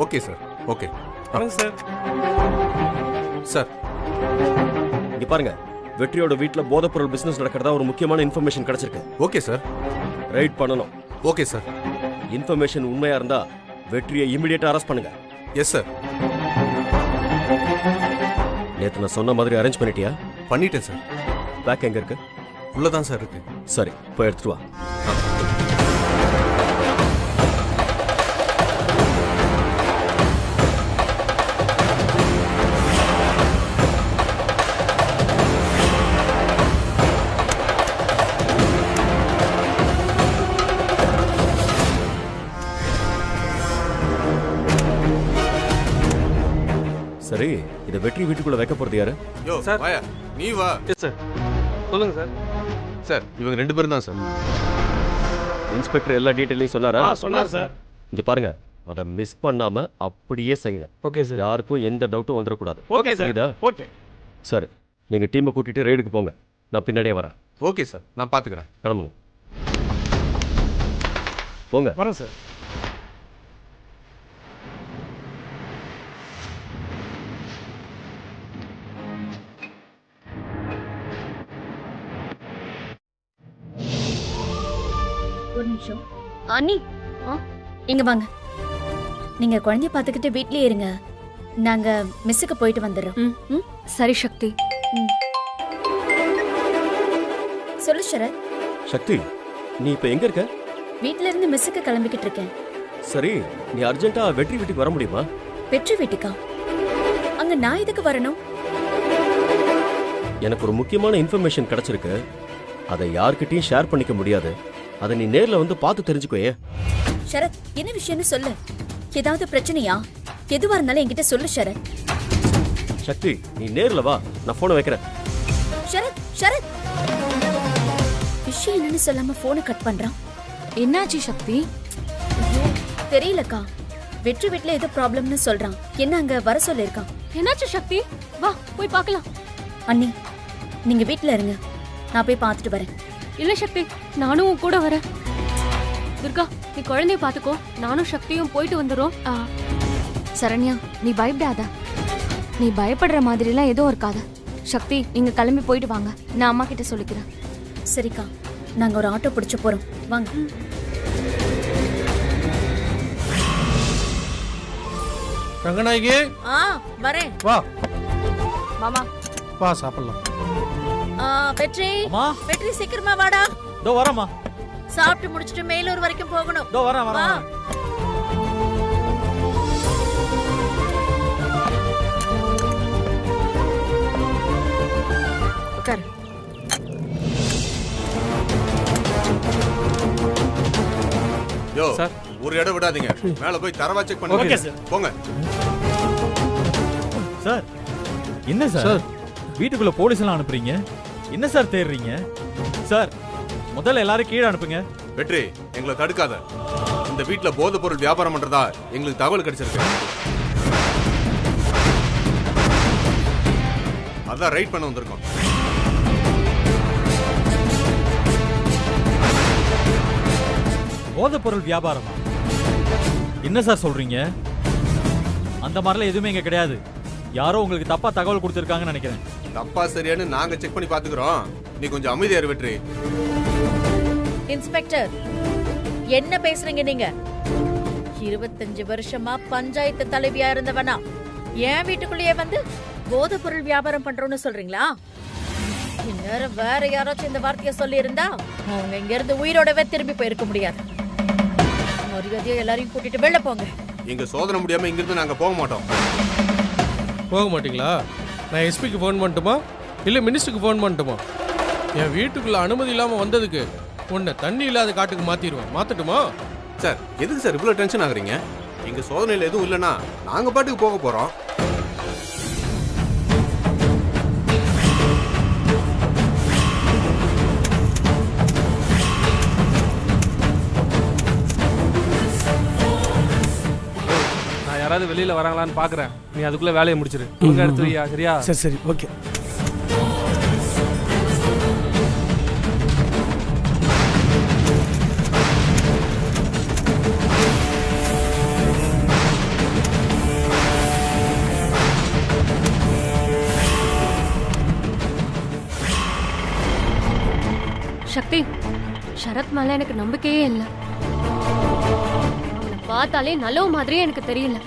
Okay sir. Okay வாங்க sir. Sir இங்க பாருங்க, வெற்றியோட வீட்ல போதைப்பொருள் பிசினஸ் நடக்கிறதா ஒரு முக்கியமான இன்ஃபர்மேஷன் கிடைச்சிருக்கு. Okay sir. ரைட் பண்ணணும். Okay sir. இன்ஃபர்மேஷன் உண்மையா இருந்தா வெற்றியை இமிடியேட்டா அரெஸ்ட் பண்ணுங்க. Yes sir. நேத்து நான் சொன்ன மாதிரி அரேஞ்ச் பண்ணிட்டியா? பண்ணிட்டேன் சார். பேக் எங்க இருக்கு? உள்ளதான் சார் இருக்கு. சரி, போய் எடுத்துட்டு வா. சரி, இத வெற்றி வீட்டுக்குள்ள வைக்க போறது யாரு? யோ சார். வாயா, நீ வா. Yes sir. சொல்லுங்க சார். சார் இவங்க 2 பேரும் தான் சார். இன்ஸ்பெக்டர் எல்லா டீடைலையும் சொன்னாரா? சொன்னார் சார். இங்க பாருங்க, அதை மிஸ் பண்ணாம அப்படியே செய்யுங்க. Okay sir. யாருக்கும் எந்த டவுட்டும் வந்துடக்கூடாது. Okay sir. இதா? ஓகே. சரி, நீங்க டீமை கூட்டிட்டு ரைடுக்கு போங்க. நான் பின்னாடியே வரேன். ஓகே சார், நான் பாத்துக்கிறேன். கிளம்புங்க. போங்க. வரேன் சார். ஒரு நிமிஷம். அண்ணி, இங்க வாங்க. நீங்க குழந்தைய பாத்துக்கிட்டு வீட்லயே இருங்க. நாங்க மிஸ்ஸுக்கு போயிட்டு வந்துடுறோம். சரி சக்தி. சொல்லு சரத். சக்தி, நீ இப்ப எங்க இருக்க? வீட்ல இருந்து மிஸ்ஸுக்கு கிளம்பிக்கிட்டு இருக்கேன். சரி, நீ அர்ஜென்ட்டா வெற்றி வீட்டுக்கு வர முடியுமா? வெற்றி வீட்டுக்கா? அங்க நான் எதுக்கு வரணும்? எனக்கு ஒரு முக்கியமான இன்ஃபர்மேஷன் கிடைச்சிருக்கு. அதை யார்கிட்டயும் ஷேர் பண்ணிக்க முடியாது. அதை நீ நேர்ல வந்து பார்த்து தெரிஞ்சுக்கோயே. சரத், என்ன விஷயம்னு சொல்லு. ஏதாவது பிரச்சனையா? எதுவா இருந்தாலும் என்கிட்ட சொல்லு சரத். சக்தி, நீ நேர்ல வா, நான் போனை வைக்கிறேன். சரத், சரத். விஷயம் என்னன்னு சொல்லாம போனை கட் பண்றான். என்னாச்சு சக்தி? தெரியலக்கா. வெற்றி வீட்ல ஏதோ ப்ராப்ளம்னு சொல்றான். என்ன அங்க வர சொல்லிருக்கான். என்னாச்சு சக்தி? வா போய் பார்க்கலாம். அண்ணி, நீங்க வீட்ல இருங்க, நான் போய் பார்த்துட்டு வரேன். இல்ல சக்தி, நானும் உன் கூட வரேன். துர்கா, நீ குழந்தைய பாத்துக்கோ, நானும் சக்தியும் போயிட்டு வந்துடும். சரண்யா, நீ பயப்படாத. நீ பயப்படுற மாதிரிலாம் எதுவும் இருக்காத. சக்தி, நீங்க கிளம்பி போயிட்டு வாங்க, நான் அம்மா கிட்ட சொல்லிக்கிறேன். சரிக்கா, நாங்க ஒரு ஆட்டோ பிடிச்சு போறோம், வாங்க. ரங்கநாயகி. வரேன். வா. மாமா வா சாப்பிடலாம். வெற்றி. அம்மா, வெற்றி சீக்கிரமா வாடா. இதோ வரேம்மா. சாப்பிட்டு முடிச்சிட்டு மேலூர் வரைக்கும் போகணும். இதோ வரேன் வா. வரேன். உட்காரு. யோ சார். ஒரு இடம் விடாதீங்க. மேல போய் தரவா செக் ஓகே பண்ணுங்க. சார். போங்க. சார், என்ன சார் சார். வீட்டுக்குள்ள போலீஸ் எல்லாம் அனுப்புறீங்க? என்ன சார் தேடுறீங்க? சார், முதல்ல எல்லாரும் கீழே அனுப்புங்க. வெற்றி, எங்களை தடுக்காத. இந்த வீட்ல போதைப் பொருள் வியாபாரம் பண்றதா எங்களுக்கு தகவல் கிடைச்சிருக்கு. அதான் ரைட் பண்ண வந்திருக்கோம். போதைப் பொருள் வியாபாரமா? என்ன சார் சொல்றீங்க? அந்த மாதிரிலாம் எதுவுமே இங்க கிடையாது. யாரோ உங்களுக்கு தப்பா தகவல் கொடுத்திருக்காங்கன்னு நினைக்கிறேன். தப்பா சரியான்னு நாங்க செக் பண்ணி பாத்துக்கிறோம். நீ கொஞ்சம் அமைதியா இரு வெற்றி. இன்ஸ்பெக்டர், என்ன பேசுறீங்க நீங்க? 25 வருஷமா பஞ்சாயத்து தலைவியா இருந்தவனா என் வீட்டுக்குள்ளேயே வந்து போதைப் பொருள் வியாபாரம் பண்றோம்னு சொல்றீங்களா? இந்நேரம் வேற யாராச்சும் இந்த வார்த்தையை சொல்லி இருந்தா அவங்க இங்க இருந்து உயிரோடவே திரும்பி போயிருக்க முடியாது. மரியாதையா எல்லாரையும் கூட்டிட்டு வெளில போங்க. எங்க சோதனை முடியாம இங்கிருந்து நாங்க போக மாட்டோம். போக மாட்டீங்களா? நான் எஸ்பிக்கு ஃபோன் பண்ணட்டுமா இல்லை மினிஸ்டருக்கு ஃபோன் பண்ணட்டுமா? என் வீட்டுக்குள்ள அனுமதி இல்லாமல் வந்ததுக்கு உன்னை தண்ணி இல்லாத காட்டுக்கு மாற்றிடுவேன். மாற்றட்டுமா? சார், எதுக்கு சார் இவ்வளவு டென்ஷன் ஆகுறீங்க? எங்க சோதனையில் எதுவும் இல்லைன்னா நாங்க பாட்டுக்கு போக போறோம். நான் யாராவது வெளியில் வராங்களான்னு பார்க்குறேன். நீ அதுக்குள்ளே வேலையை முடிச்சிரு. உங்க எடுத்து வையா, சரியா? சரி சரி, ஓகே. சக்தி, சரத் மேல எனக்கு நம்பிக்கையே இல்லை. அவனை பார்த்தாலே நல்ல மாதிரியே எனக்கு தெரியல.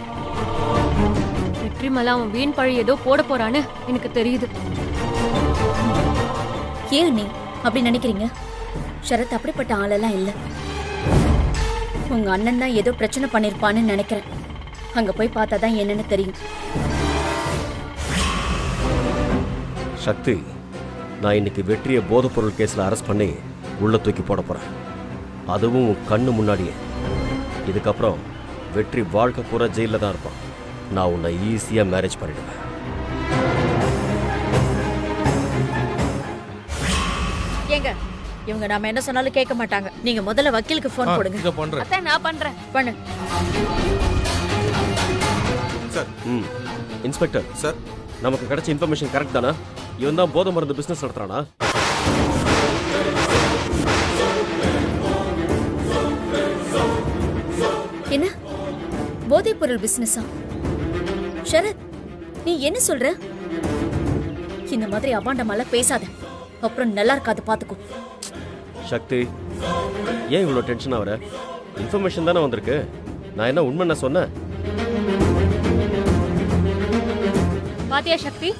வெற்றி மேல அவன் வீண் பழி ஏதோ போட போறான்னு எனக்கு தெரியுது. ஏன் நீ அப்படி நினைக்கிறீங்க? சரத் அப்படிப்பட்ட ஆளெல்லாம் இல்ல. உங்க அண்ணன் தான் ஏதோ பிரச்சனை பண்ணிருப்பான்னு நினைக்கிறேன். அங்க போய் பார்த்தாதான் என்னன்னு தெரியும். சக்தி, நான் இன்னைக்கு வெற்றியை போதைப்பொருள் கேஸில் அரெஸ்ட் பண்ணி உள்ள தூக்கி போட போறேன். அதுவும் உன் கண்ணு முன்னாடியே. இதுக்கப்புறம் வெற்றி வாழ்க்கை பூரா ஜெயிலில் தான் இருப்பான். நான் உன்னை ஈஸியாக மேரேஜ் பண்ணிடுவேன். ஏங்க, இவங்க நாம என்ன சொன்னாலும் கேட்க மாட்டாங்க. நீங்க முதல்ல வக்கீலுக்கு ஃபோன் போடுங்க. இதை பண்றேன். அத்தை, நான் பண்றேன். பண்ணு. சார். Inspector sir. நமக்கு கிடைச்ச இன்ஃபர்மேஷன் கரெக்ட் தானா? இவன் தான் போதை மருந்து பிசினஸ் நடத்துறானா? என்ன போதைப் பொருள் பிசினஸா? சரத், நீ என்ன சொல்ற? இந்த மாதிரி அபாண்டமால பேசாத, அப்புறம் நல்லா இருக்காது, பாத்துக்கோ. சக்தி, ஏன் இவ்வளோ டென்ஷன் ஆகுற? இன்ஃபர்மேஷன் தானே வந்திருக்கு. நான் என்ன உண்மை நான் சொன்னேன்? பாத்தியா சக்தி,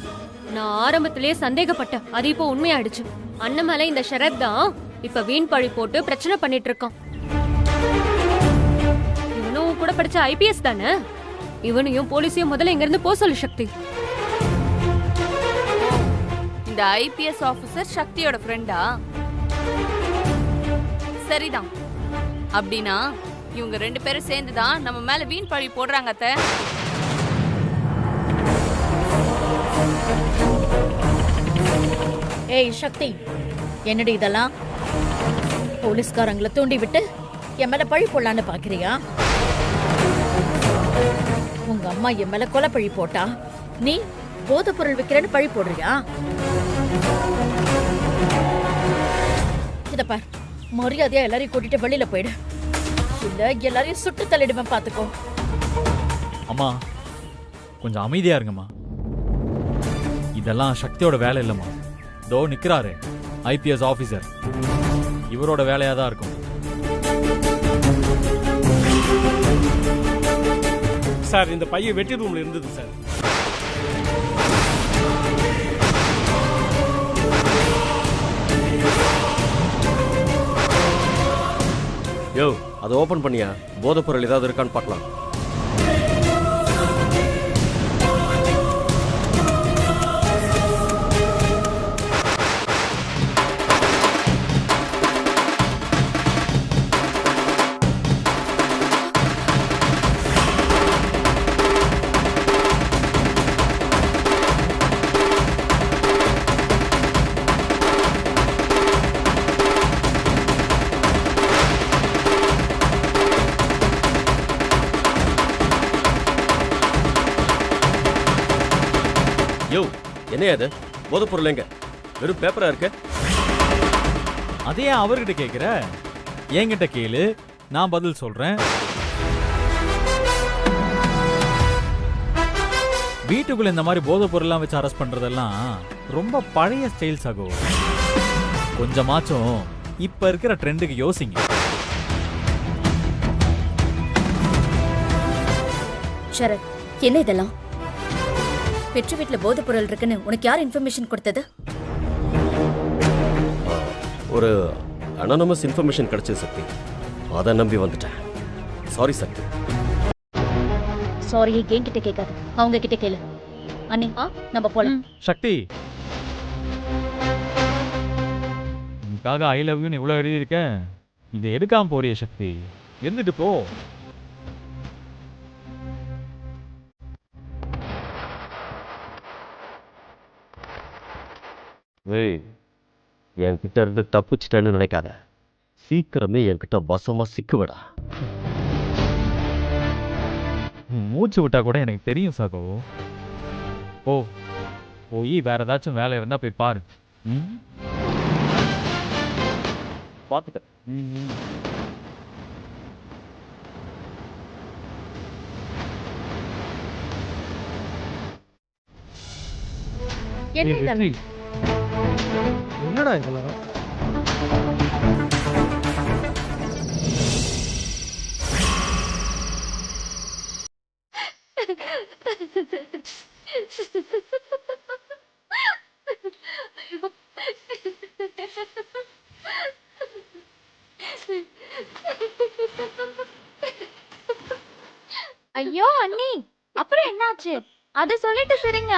நான் ஆரம்பத்திலேயே சந்தேகப்பட்டேன். அது இப்போ உண்மையாயிடுச்சு. அண்ணன் மேல இந்த ஷரத் தான் இப்ப வீண் பழி போட்டு பிரச்சனை பண்ணிட்டு இருக்கான். இவனும் கூட படிச்ச ஐபிஎஸ் தானே. இவனையும் போலீஸையும் முதல்ல இங்க இருந்து போக சொல்லு சக்தி. இந்த ஐபிஎஸ் ஆபீசர் சக்தியோட ஃப்ரெண்டா? சரிதான். அப்படின்னா இவங்க 2 பேரும் சேர்ந்துதான் நம்ம மேல வீண் பழி போடுறாங்க அத்தை. ஏய் சக்தி, என்னடி இதெல்லாம்? போலீஸ்காரங்களை தூண்டி விட்டு என் மேல பழி போடலான்னு பாக்குறியா? உங்க அம்மா என் மேல கொலை பழி போட்டா நீ போதைப் பொருள் விக்கிறேன்னு பழி போடுறியா? இத பார், மரியாதையா எல்லாரையும் கூட்டிட்டு வெளியில போயிடு. இல்ல எல்லாரையும் சுட்டு தள்ளிடுவேன், பாத்துக்கோ. அம்மா, கொஞ்சம் அமைதியா இருங்கம்மா. இதெல்லாம் சக்தியோட வேலை இல்லைம்மா. தோ நிக்கிறாரு ஐபிஎஸ் ஆபீசர், இவரோட வேலையா தான் இருக்கும். சார், இந்த பையன் வெட்டி ரூம்ல இருந்தது சார். யோ, அதை ஓபன் பண்ணியா? போதைப் பொருள் ஏதாவது இருக்கான்னு பார்க்கலாம். யோ, என்னையா அது? போதைப் பொருள் எங்க? வெறும் பேப்பரா இருக்கு. அதே அவர்கிட்ட கேக்குற, என்கிட்ட கேளு, நான் பதில் சொல்றேன். வீட்டுக்குள்ள இந்த மாதிரி போதைப் பொருள்லாம் வச்சு அரெஸ்ட் பண்றதெல்லாம் ரொம்ப பழைய ஸ்டைல்ஸ் ஆகும். கொஞ்சமாச்சும் இப்ப இருக்கிற ட்ரெண்டுக்கு யோசிங்க. சரத், என்ன இதெல்லாம்? வெற்றி வீட்டுல போதைப் பொருள் இருக்குன்னு உனக்கு யார் இன்ஃபர்மேஷன் கொடுத்தது? ஒரு அனானமஸ் இன்ஃபர்மேஷன் கிடைச்சது சக்தி. அதை நம்பி வந்துட்டேன். சாரி சக்தி. சாரி என்கிட்ட கேட்காது, அவங்க கிட்ட கேளு. அண்ணி, நம்ம போலாம். சக்தி, உனக்காக ஐ லவ் யூன்னு இவ்வளோ எழுதியிருக்கேன். இதை எடுக்காம போறிய சக்தி, இருந்துட்டு போ. ஏய், என்கிட்ட இருந்து தப்பிச்சிட்டேன்னு நினைக்காத. சீக்கிரமே என்கிட்ட வசமா சிக்குவிடா. மூச்சு விட்டா கூட எனக்கு தெரியும் சாகோ. ஓ, போய் வேற ஏதாச்சும் வேலை இருந்தா போய் பாரு. பார்த்துக்க. என்ன இதெல்லாம்? என்னடா இதெல்லாம்? ஐயோ அண்ணி, அப்புறம் என்னாச்சு? அத சொல்லிட்டு சரிங்க.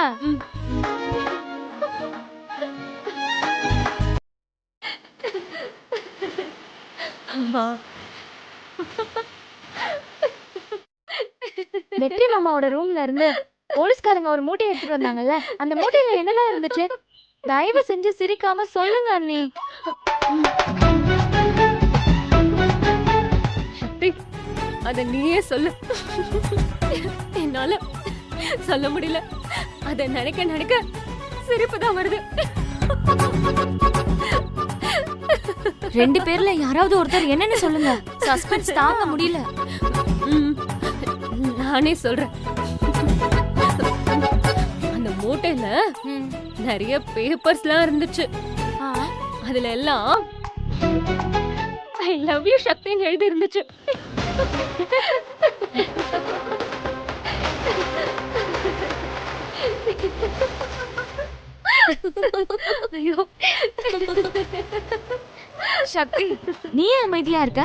வெற்றி மாமாவோட ரூம்ல இருந்து போலீஸ்காரங்க ஒரு மூட்டை எடுத்துட்டு வந்தாங்கல்ல, அந்த மூட்டையில என்னெல்லாம் இருந்துச்சு? தயவு செஞ்சு சிரிக்காம சொல்லுங்க அண்ணி. சக்தி, அத நீயே சொல்லு. என்னால சொல்ல முடியல. அத நினைக்க நினைக்க சிரிப்பு தான் வருது. 2 பேர்ல யாராவது ஒருத்தர் என்னன்னு சொல்லுங்க. சஸ்பென்ஸ் தாங்க முடியல. நானே சொல்றேன். அந்த மூட்டையில நிறைய பேப்பர்ஸ்லாம் இருந்துச்சு. அதுல எல்லாம் ஐ லவ் யூ சக்தின்னு எழுதி இருந்துச்சு. ஐயோ சக்தி, நீ அமைதியா இருக்க?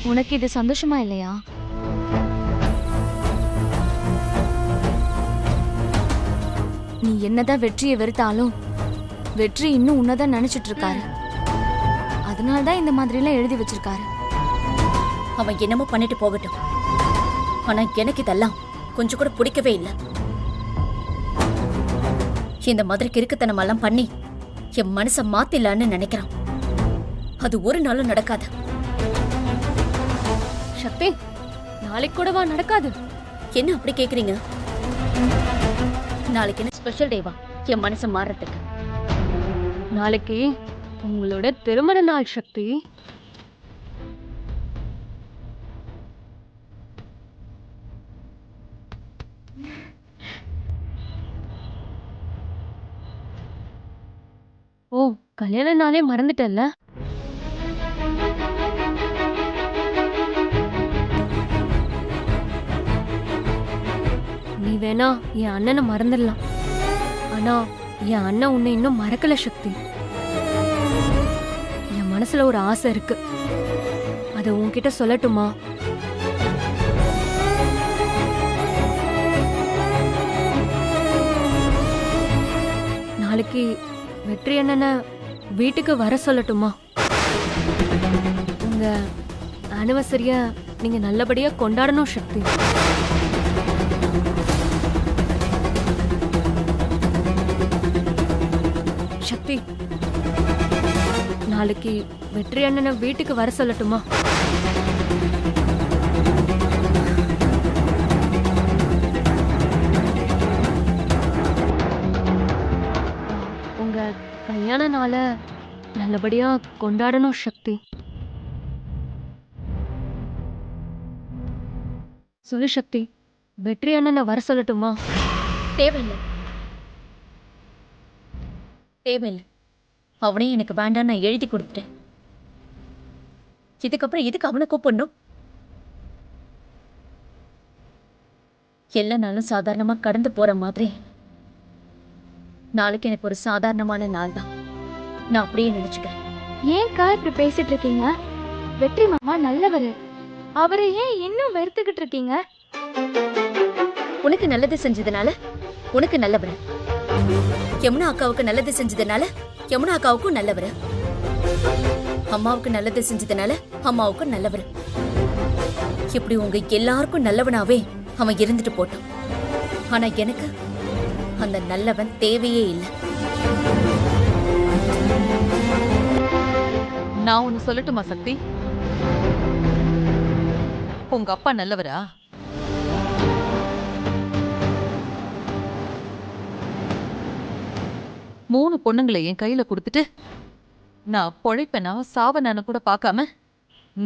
உனக்கு இது சந்தோஷமா இல்லையா? நீ என்னதான் வெற்றியை வெறுத்தாலும் வெற்றி இன்னும் உன்னதான் நினைச்சிட்டு இருக்காரு. அதனாலதான் இந்த மாதிரி எல்லாம் எழுதி வச்சிருக்காரு. அவன் என்னமோ பண்ணிட்டு போகட்டும். ஆனா எனக்கு இதெல்லாம் கொஞ்சம் கூட பிடிக்கவே இல்லை. இந்த மாதிரி கிறுக்குத்தனம் எல்லாம் பண்ணி என் மனசை மாத்திடலான்னு நினைக்கிறான். அது ஒரு நாளும் நடக்காது. சக்தி, நாளைக்கு கூடவா நடக்காது? என்ன அப்படி கேக்குறீங்க? நாளைக்கு என்ன ஸ்பெஷல் டேவா என் மனசை மாறதுக்கு? நாளைக்கு உங்களோட திருமண நாள் சக்தி. ஓ, கல்யாண நாளே மறந்துட்டல்ல? நீ வேணா என் அண்ணனை மறந்துடலாம். ஆனா என் அண்ணன் உன்னை இன்னும் மறக்கல சக்தி. என் மனசுல ஒரு ஆசை இருக்கு. அதை உன்கிட்ட சொல்லட்டுமா? நாளைக்கு வெற்றி அண்ணனை வீட்டுக்கு வர சொல்லட்டுமா? உங்க ஆனிவர்சரிய நீங்க நல்லபடியா கொண்டாடணும் சக்தி. சக்தி, நாளைக்கு வெற்றி அண்ணனை வீட்டுக்கு வர சொல்லட்டுமா? உங்க கல்யாண நாளை நல்லபடியா கொண்டாடணும் சக்தி. சொல்லு சக்தி, வெற்றி அண்ணனை வர சொல்லட்டுமா? தேவையில்லை, தேவையில்லை. அவனே எனக்கு வேண்டாம், நான் எழுதி கொடுத்துட்டேன். இதுக்கப்புறம் எதுக்கு அவனை கூப்பிடணும்? எல்லா நாளும் சாதாரணமா கடந்து போற மாதிரி நாளைக்கு எனக்கு ஒரு சாதாரணமான நாள் தான். நான் அப்படியே நினைச்சுக்கிறேன். ஏன்க்கா இப்படி பேசிட்டு இருக்கீங்க? வெற்றி மாமா நல்லவரு. அவரை ஏன் இன்னும் வெறுத்துக்கிட்டு இருக்கீங்க? உனக்கு நல்லது செஞ்சதுனால உனக்கு நல்லவரு, யமுனா அக்காவுக்கு நல்லது செஞ்சதுனால யமுனா அக்காவுக்கும் நல்லவரு, அம்மாவுக்கு நல்லது செஞ்சதுனால அம்மாவுக்கும் நல்லவரு. இப்படி உங்க எல்லாருக்கும் நல்லவனாவே அவன் இருந்துட்டு போட்டான். ஆனா எனக்கு அந்த நல்லவன் தேவையே இல்லை. நான் ஒன்னு சொல்லட்டுமா சக்தி? உங்க அப்பா நல்லவரா? மூணு பொண்ணுங்களை என் கையில கொடுத்துட்டு நான் பொழைப்பேனா சாவனான்னு கூட பார்க்காம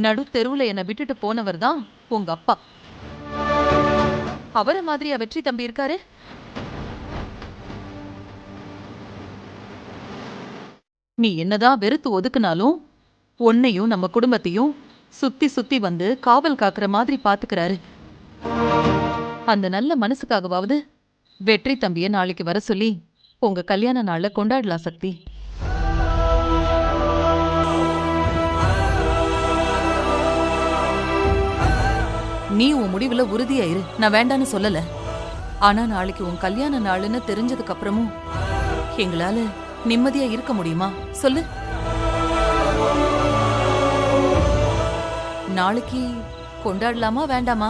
நடு தெருவுல என்னை விட்டுட்டு போனவர் தான் உங்க அப்பா. அவரை மாதிரியா வெற்றி தம்பி இருக்காரு? நீ என்னதான் வெறுத்து ஒதுக்குனாலும் உன்னையும் நம்ம குடும்பத்தையும் சுத்தி சுத்தி வந்து காவல் காக்குற மாதிரி பாத்துக்கிறாரு. அந்த நல்ல மனசுக்காகவாவது வெற்றி தம்பிய நாளைக்கு வர சொல்லி உங்க கல்யாண நாள்ல கொண்டாடலாம் சக்தி. நீ உன் முடிவுல உறுதியாயிரு, நான் வேண்டான்னு சொல்லல. ஆனா நாளைக்கு உன் கல்யாண நாளுன்னு தெரிஞ்சதுக்கு அப்புறமும் எங்களால நிம்மதியா இருக்க முடியுமா சொல்லு? நாளைக்கு கொண்டாடலாமா வேண்டாமா?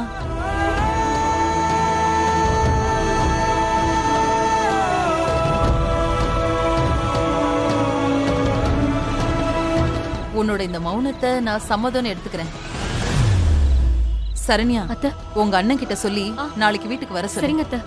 உன்னோட இந்த மௌனத்தை நான் சம்மதம்னு எடுத்துக்கிறேன். சரண்யா, அத்தை, உங்க அண்ணன் கிட்ட சொல்லி நாளைக்கு வீட்டுக்கு வர சொல்லு. சரிங்க அத்தை.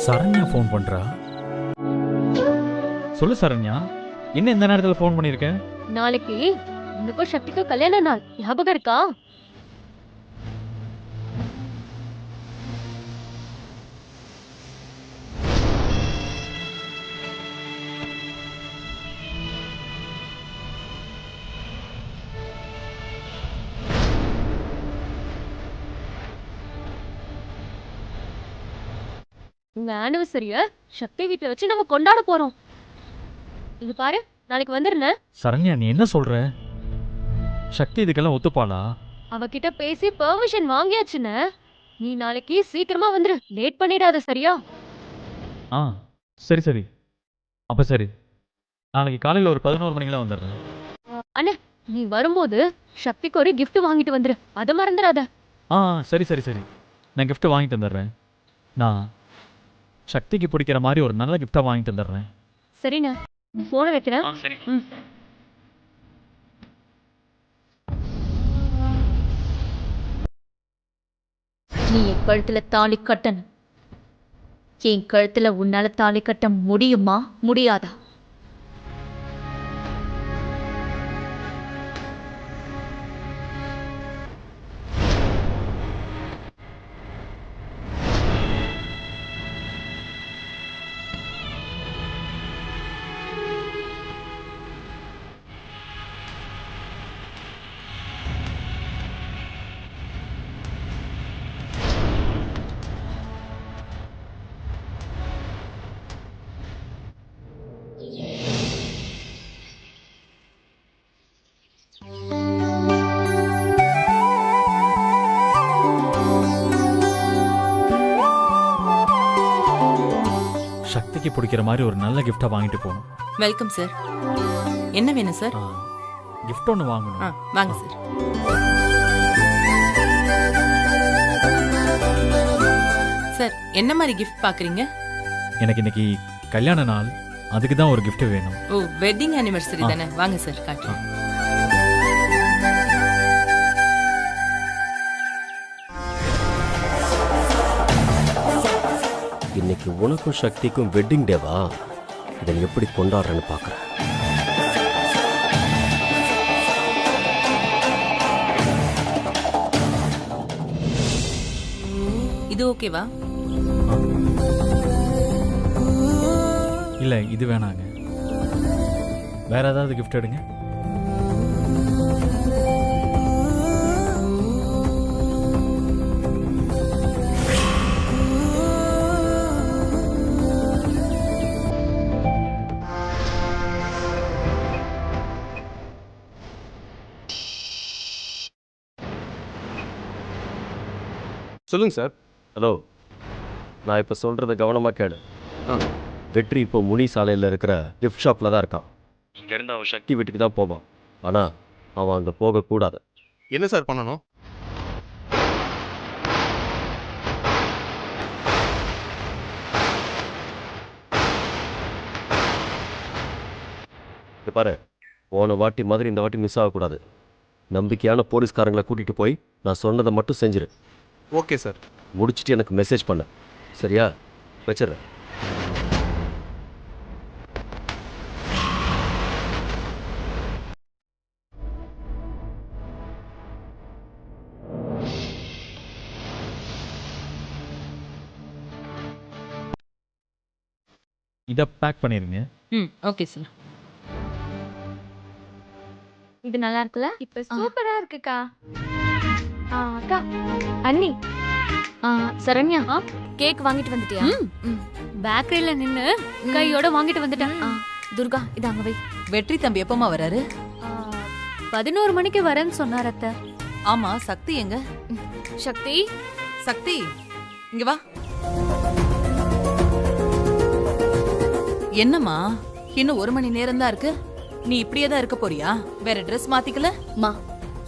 சரண்யா ஃபோன் பண்றா. சொல்லு சரண்யா, என்ன இந்த நேரத்துல ஃபோன் பண்ணிருக்கேன்? நாளைக்கு உனக்கும் சக்திக்கும் கல்யாண நாள், ஞாபகம் இருக்கா? உங்க ஆனிவர்சரிய சக்தி வீட்டுல வச்சு நம்ம கொண்டாட போறோம். இது பாரு, நாளைக்கு வந்துருந்தேன். சரண்யா, நீ என்ன சொல்ற? சக்தி இதுக்கெல்லாம் ஒத்துப்பாளா? அவகிட்ட பேசி பெர்மிஷன் வாங்கியாச்சுன்னு. நீ நாளைக்கு சீக்கிரமா வந்துரு, லேட் பண்ணிடாத, சரியா? சரி சரி. அப்ப சரி, நாளைக்கு காலையில ஒரு 11 மணிக்கெல்லாம் வந்துடுறேன். அண்ணே, நீ வரும்போது சக்திக்கு ஒரு gift வாங்கிட்டு வந்துரு, அதை மறந்துடாத. சரி சரி சரி, நான் gift வாங்கிட்டு வந்துடுறேன். நான் சக்திக்கு பிடிக்கிற மாதிரி ஒரு நல்ல கிஃப்டா வாங்கிட்டு வந்துடுறேன். சரிண்ணா, போன வைக்கிறேன். சரி. நீ என் கழுத்துல தாலி கட்டணும். என் கழுத்துல உன்னால தாலி கட்ட முடியுமா முடியாதா? சக்திக்கு பிடிக்கிற மாதிரி ஒரு நல்ல கிஃப்டா வாங்கிட்டு போகணும். Welcome sir. என்ன வேணும் சார்? கிஃப்ட் ஒன்று வாங்கணும். வாங்க சார். சார், என்ன மாதிரி கிஃப்ட் பாக்குறீங்க? எனக்கு இன்னைக்கு கல்யாண நாள், அதுக்கு தான் ஒரு gift வேணும். ஓ, வெட்டிங் ஆனிவர்சரி தானே? வாங்க சார், காட்டுறேன். இன்னைக்கு உனக்கும் சக்திக்கும் வெட்டிங் டேவா? இதை எப்படி கொண்டாடுறேன்னு பார்க்குறேன். இது ஓகேவா? இல்லை, இது வேணாங்க. வேற ஏதாவது gift எடுங்க. சொல்லுங்க சார். ஹலோ, நான் இப்போ சொல்கிறத கவனமாக கேளு. வெற்றி இப்போ முனி சாலையில் இருக்கிற கிஃப்ட் ஷாப்பில் தான் இருக்கான். இங்கேருந்து அவன் சக்தி வீட்டுக்கு தான் போவான். ஆனால் அவன் அங்கே போகக்கூடாது. என்ன சார் பண்ணணும்? இது பாரு, போன வாட்டி மாதிரி இந்த வாட்டி மிஸ் ஆகக்கூடாது. நம்பிக்கையான போலீஸ்காரங்களை கூட்டிகிட்டு போய் நான் சொன்னதை மட்டும் செஞ்சிரு. Okay sir. முடிச்சுட்டு எனக்கு மெசேஜ் பண்ண, சரியா? வச்சிடுறேன். இதை பேக் பண்ணிருங்க. Okay sir. இது நல்லா இருக்குல்ல? இப்ப சூப்பரா இருக்குக்கா. அக்கா, அண்ணி, சரண்யா, கேக் வாங்கிட்டு வந்துட்டியா? பேக்கரியில நின்னு கையோட வாங்கிட்டு வந்துட்டேன். துர்கா, இது அங்க வை. வெற்றி தம்பி எப்பமா வராரு? 11 மணிக்கு வரேன்னு சொன்னார் அத்தை. ஆமா, சக்தி எங்க? சக்தி, சக்தி இங்க வா. என்னம்மா, இன்னும் 1 மணி நேரம் தான் இருக்கு. நீ இப்படியே தான் இருக்க போறியா? வேற ட்ரெஸ் மாத்திக்கல? மா,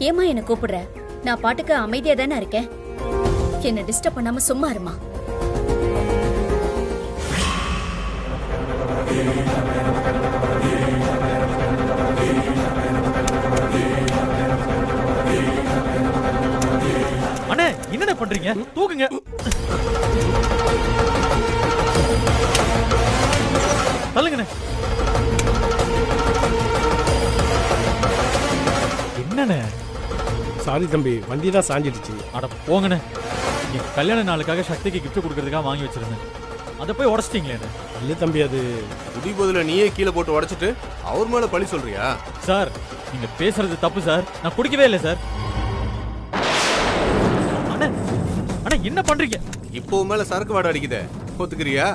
ஏமா என்ன கூப்பிடுற? நான் பாட்டுக்கு அமைதியா தானே இருக்கேன். என்ன டிஸ்டர்ப் பண்ணாம சும்மா இருமா. அண்ணே, என்னண்ணே பண்றீங்க? தூக்குங்க. தள்ளுங்கண்ணே. என்னண்ணே? சாரி தம்பி, வண்டி தான் சாஞ்சிடுச்சு. அட போங்கண்ணே. என் கல்யாண நாளுக்காக சக்திக்கு gift கொடுக்கறதுக்காக வாங்கி வச்சிருந்தேன். அதை போய் உடச்சிட்டீங்களே. இல்லை தம்பி, அது குடி போதில் நீயே கீழே போட்டு உடைச்சிட்டு அவர் மேல பழி சொல்றியா? சார், நீங்க பேசுறது தப்பு சார். நான் குடிக்கவே இல்லை சார். அண்ணே, அண்ணே என்ன பண்றீங்க? இப்போ உன் மேல சரக்கு வாடை அடிக்குதே, ஒத்துக்கிறியா?